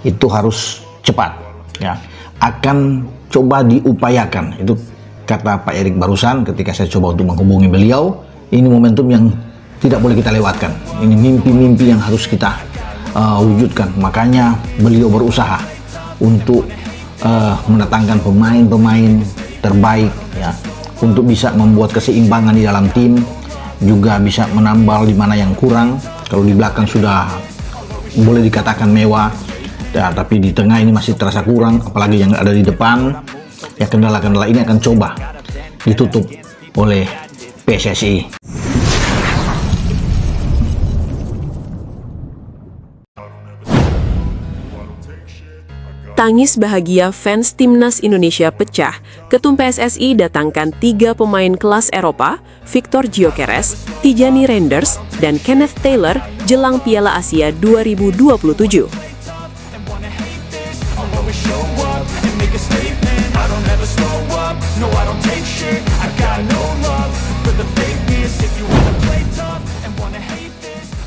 itu harus cepat, ya. Akan coba diupayakan, itu kata Pak Erik barusan ketika saya coba untuk menghubungi beliau. Ini momentum yang tidak boleh kita lewatkan. Ini mimpi-mimpi yang harus kita wujudkan. Makanya beliau berusaha untuk mendatangkan pemain-pemain terbaik, ya, untuk bisa membuat keseimbangan di dalam tim, juga bisa menambal di mana yang kurang. Kalau di belakang sudah boleh dikatakan mewah, ya, tapi di tengah ini masih terasa kurang, apalagi yang ada di depan. Ya, kendala-kendala ini akan coba ditutup oleh PSSI. Tangis bahagia fans Timnas Indonesia pecah. Ketum PSSI datangkan 3 pemain kelas Eropa, Victor Gyökeres, Tijani Reinders, dan Kenneth Taylor jelang Piala Asia 2027.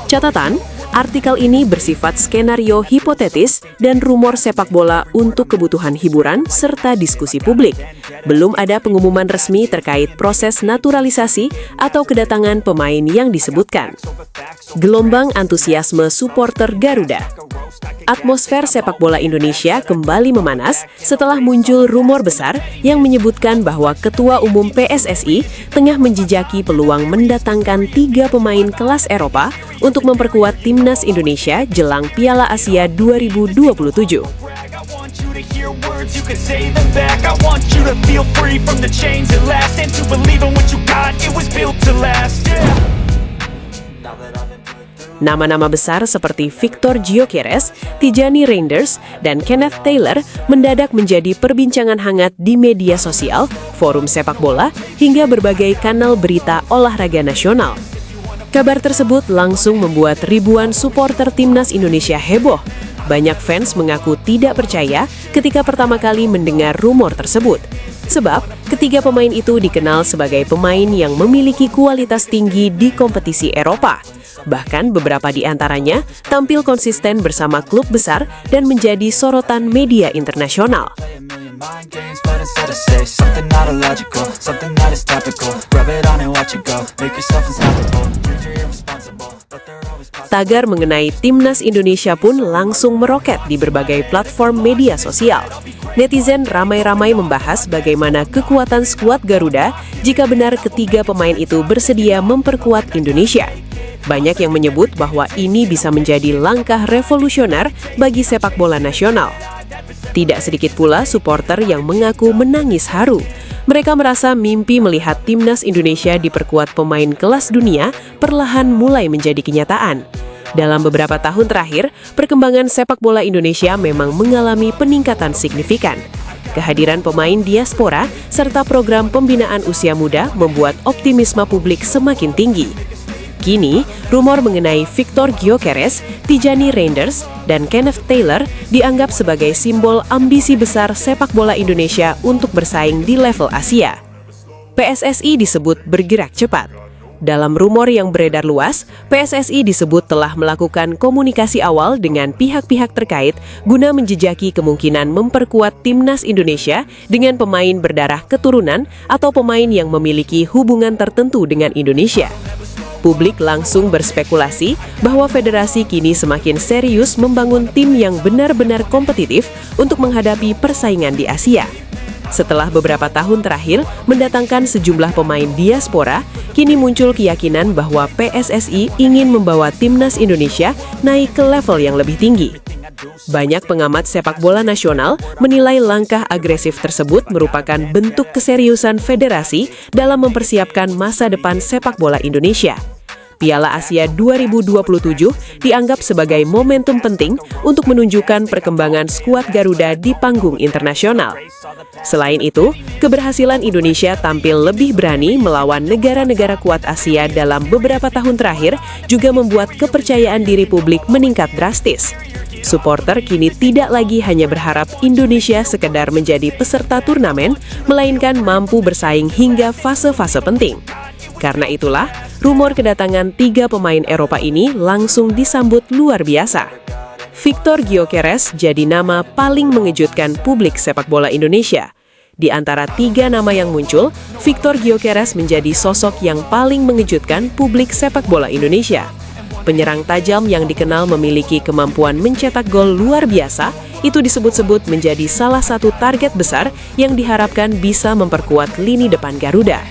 Catatan, artikel ini bersifat skenario hipotetis dan rumor sepak bola untuk kebutuhan hiburan serta diskusi publik. Belum ada pengumuman resmi terkait proses naturalisasi atau kedatangan pemain yang disebutkan. Gelombang antusiasme supporter Garuda. Atmosfer sepak bola Indonesia kembali memanas setelah muncul rumor besar yang menyebutkan bahwa Ketua Umum PSSI tengah menjejaki peluang mendatangkan 3 pemain kelas Eropa untuk memperkuat Timnas Indonesia jelang Piala Asia 2027. Nama-nama besar seperti Victor Gyökeres, Tijani Reinders, dan Kenneth Taylor mendadak menjadi perbincangan hangat di media sosial, forum sepak bola, hingga berbagai kanal berita olahraga nasional. Kabar tersebut langsung membuat ribuan supporter Timnas Indonesia heboh. Banyak fans mengaku tidak percaya ketika pertama kali mendengar rumor tersebut. Sebab, ketiga pemain itu dikenal sebagai pemain yang memiliki kualitas tinggi di kompetisi Eropa. Bahkan beberapa di antaranya tampil konsisten bersama klub besar dan menjadi sorotan media internasional. Tagar mengenai Timnas Indonesia pun langsung meroket di berbagai platform media sosial. Netizen ramai-ramai membahas bagaimana kekuatan skuad Garuda jika benar ketiga pemain itu bersedia memperkuat Indonesia. Banyak yang menyebut bahwa ini bisa menjadi langkah revolusioner bagi sepak bola nasional. Tidak sedikit pula supporter yang mengaku menangis haru. Mereka merasa mimpi melihat Timnas Indonesia diperkuat pemain kelas dunia perlahan mulai menjadi kenyataan. Dalam beberapa tahun terakhir, perkembangan sepak bola Indonesia memang mengalami peningkatan signifikan. Kehadiran pemain diaspora serta program pembinaan usia muda membuat optimisme publik semakin tinggi. Kini, rumor mengenai Victor Gyökeres, Tijani Reinders, dan Kenneth Taylor dianggap sebagai simbol ambisi besar sepak bola Indonesia untuk bersaing di level Asia. PSSI disebut bergerak cepat. Dalam rumor yang beredar luas, PSSI disebut telah melakukan komunikasi awal dengan pihak-pihak terkait guna menjejaki kemungkinan memperkuat Timnas Indonesia dengan pemain berdarah keturunan atau pemain yang memiliki hubungan tertentu dengan Indonesia. Publik langsung berspekulasi bahwa federasi kini semakin serius membangun tim yang benar-benar kompetitif untuk menghadapi persaingan di Asia. Setelah beberapa tahun terakhir mendatangkan sejumlah pemain diaspora, kini muncul keyakinan bahwa PSSI ingin membawa Timnas Indonesia naik ke level yang lebih tinggi. Banyak pengamat sepak bola nasional menilai langkah agresif tersebut merupakan bentuk keseriusan federasi dalam mempersiapkan masa depan sepak bola Indonesia. Piala Asia 2027 dianggap sebagai momentum penting untuk menunjukkan perkembangan skuad Garuda di panggung internasional. Selain itu, keberhasilan Indonesia tampil lebih berani melawan negara-negara kuat Asia dalam beberapa tahun terakhir juga membuat kepercayaan diri publik meningkat drastis. Supporter kini tidak lagi hanya berharap Indonesia sekedar menjadi peserta turnamen, melainkan mampu bersaing hingga fase-fase penting. Karena itulah, rumor kedatangan 3 pemain Eropa ini langsung disambut luar biasa. Victor Gyökeres jadi nama paling mengejutkan publik sepak bola Indonesia. Di antara 3 nama yang muncul, Victor Gyökeres menjadi sosok yang paling mengejutkan publik sepak bola Indonesia. Penyerang tajam yang dikenal memiliki kemampuan mencetak gol luar biasa, itu disebut-sebut menjadi salah satu target besar yang diharapkan bisa memperkuat lini depan Garuda.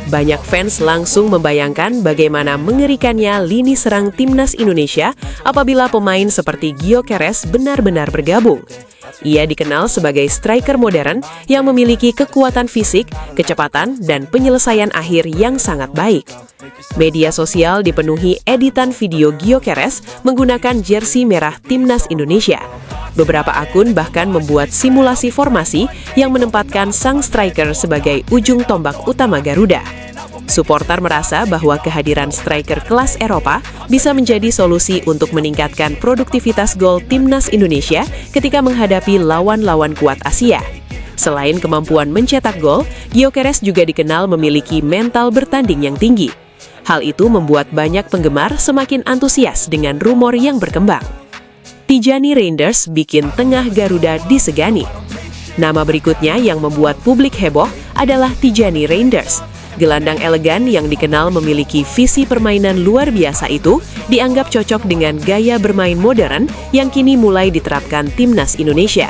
Banyak fans langsung membayangkan bagaimana mengerikannya lini serang timnas Indonesia apabila pemain seperti Gyökeres benar-benar bergabung. Ia dikenal sebagai striker modern yang memiliki kekuatan fisik, kecepatan, dan penyelesaian akhir yang sangat baik. Media sosial dipenuhi editan video Gyökeres menggunakan jersey merah timnas Indonesia. Beberapa akun bahkan membuat simulasi formasi yang menempatkan sang striker sebagai ujung tombak utama Garuda. Suporter merasa bahwa kehadiran striker kelas Eropa bisa menjadi solusi untuk meningkatkan produktivitas gol timnas Indonesia ketika menghadapi lawan-lawan kuat Asia. Selain kemampuan mencetak gol, Gyökeres juga dikenal memiliki mental bertanding yang tinggi. Hal itu membuat banyak penggemar semakin antusias dengan rumor yang berkembang. Tijani Reinders bikin tengah Garuda disegani. Nama berikutnya yang membuat publik heboh adalah Tijani Reinders. Gelandang elegan yang dikenal memiliki visi permainan luar biasa itu dianggap cocok dengan gaya bermain modern yang kini mulai diterapkan timnas Indonesia.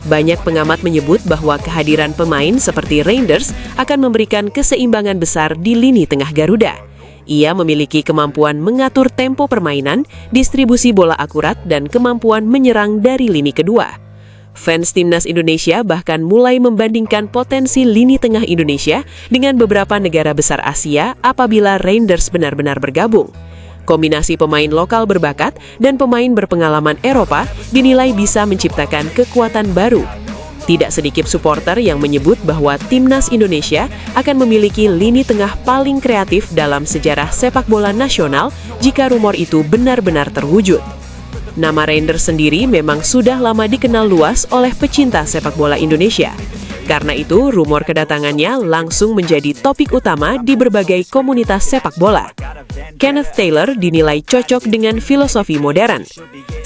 Banyak pengamat menyebut bahwa kehadiran pemain seperti Reinders akan memberikan keseimbangan besar di lini tengah Garuda. Ia memiliki kemampuan mengatur tempo permainan, distribusi bola akurat, dan kemampuan menyerang dari lini kedua. Fans timnas Indonesia bahkan mulai membandingkan potensi lini tengah Indonesia dengan beberapa negara besar Asia apabila Reinders benar-benar bergabung. Kombinasi pemain lokal berbakat dan pemain berpengalaman Eropa dinilai bisa menciptakan kekuatan baru. Tidak sedikit supporter yang menyebut bahwa timnas Indonesia akan memiliki lini tengah paling kreatif dalam sejarah sepak bola nasional jika rumor itu benar-benar terwujud. Nama Reinders sendiri memang sudah lama dikenal luas oleh pecinta sepak bola Indonesia. Karena itu, rumor kedatangannya langsung menjadi topik utama di berbagai komunitas sepak bola. Kenneth Taylor dinilai cocok dengan filosofi modern.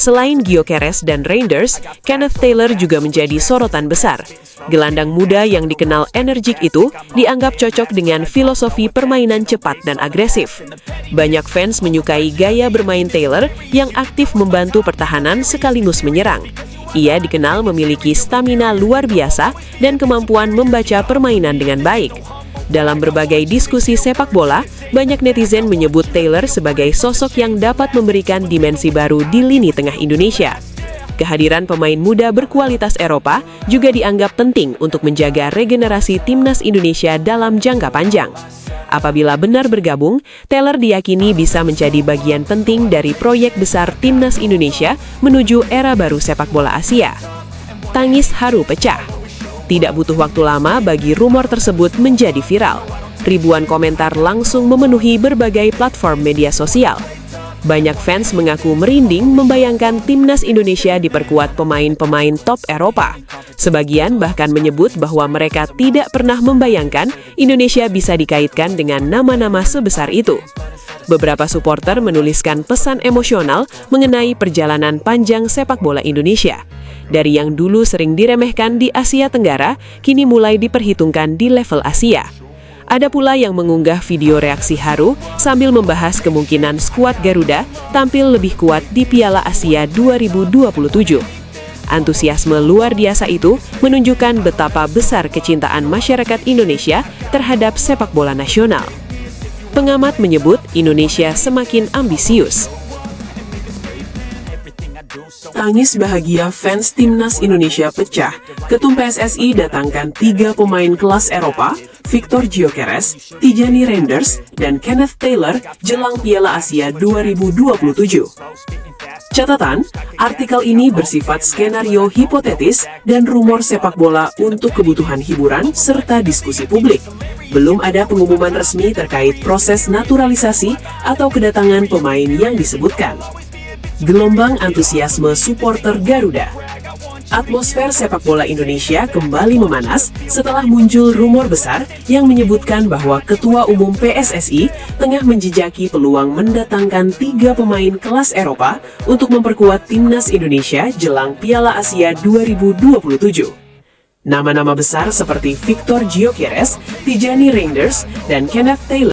Selain Gyökeres dan Reinders, Kenneth Taylor juga menjadi sorotan besar. Gelandang muda yang dikenal energik itu dianggap cocok dengan filosofi permainan cepat dan agresif. Banyak fans menyukai gaya bermain Taylor yang aktif membantu pertahanan sekaligus menyerang. Ia dikenal memiliki stamina luar biasa dan kemampuan membaca permainan dengan baik. Dalam berbagai diskusi sepak bola, banyak netizen menyebut Taylor sebagai sosok yang dapat memberikan dimensi baru di lini tengah Indonesia. Kehadiran pemain muda berkualitas Eropa juga dianggap penting untuk menjaga regenerasi timnas Indonesia dalam jangka panjang. Apabila benar bergabung, Taylor diyakini bisa menjadi bagian penting dari proyek besar timnas Indonesia menuju era baru sepak bola Asia. Tangis haru pecah. Tidak butuh waktu lama bagi rumor tersebut menjadi viral. Ribuan komentar langsung memenuhi berbagai platform media sosial. Banyak fans mengaku merinding membayangkan timnas Indonesia diperkuat pemain-pemain top Eropa. Sebagian bahkan menyebut bahwa mereka tidak pernah membayangkan Indonesia bisa dikaitkan dengan nama-nama sebesar itu. Beberapa supporter menuliskan pesan emosional mengenai perjalanan panjang sepak bola Indonesia. Dari yang dulu sering diremehkan di Asia Tenggara, kini mulai diperhitungkan di level Asia. Ada pula yang mengunggah video reaksi haru sambil membahas kemungkinan skuad Garuda tampil lebih kuat di Piala Asia 2027. Antusiasme luar biasa itu menunjukkan betapa besar kecintaan masyarakat Indonesia terhadap sepak bola nasional. Pengamat menyebut Indonesia semakin ambisius. Tangis bahagia fans timnas Indonesia pecah. Ketum PSSI datangkan 3 pemain kelas Eropa, Victor Gyökeres, Tijani Reinders, dan Kenneth Taylor jelang Piala Asia 2027. Catatan, artikel ini bersifat skenario hipotetis dan rumor sepak bola untuk kebutuhan hiburan serta diskusi publik. Belum ada pengumuman resmi terkait proses naturalisasi atau kedatangan pemain yang disebutkan. Gelombang antusiasme supporter Garuda. Atmosfer sepak bola Indonesia kembali memanas setelah muncul rumor besar yang menyebutkan bahwa Ketua Umum PSSI tengah menjejaki peluang mendatangkan 3 pemain kelas Eropa untuk memperkuat timnas Indonesia jelang Piala Asia 2027. Nama-nama besar seperti Victor Gyökeres, Tijani Reinders, dan Kenneth Taylor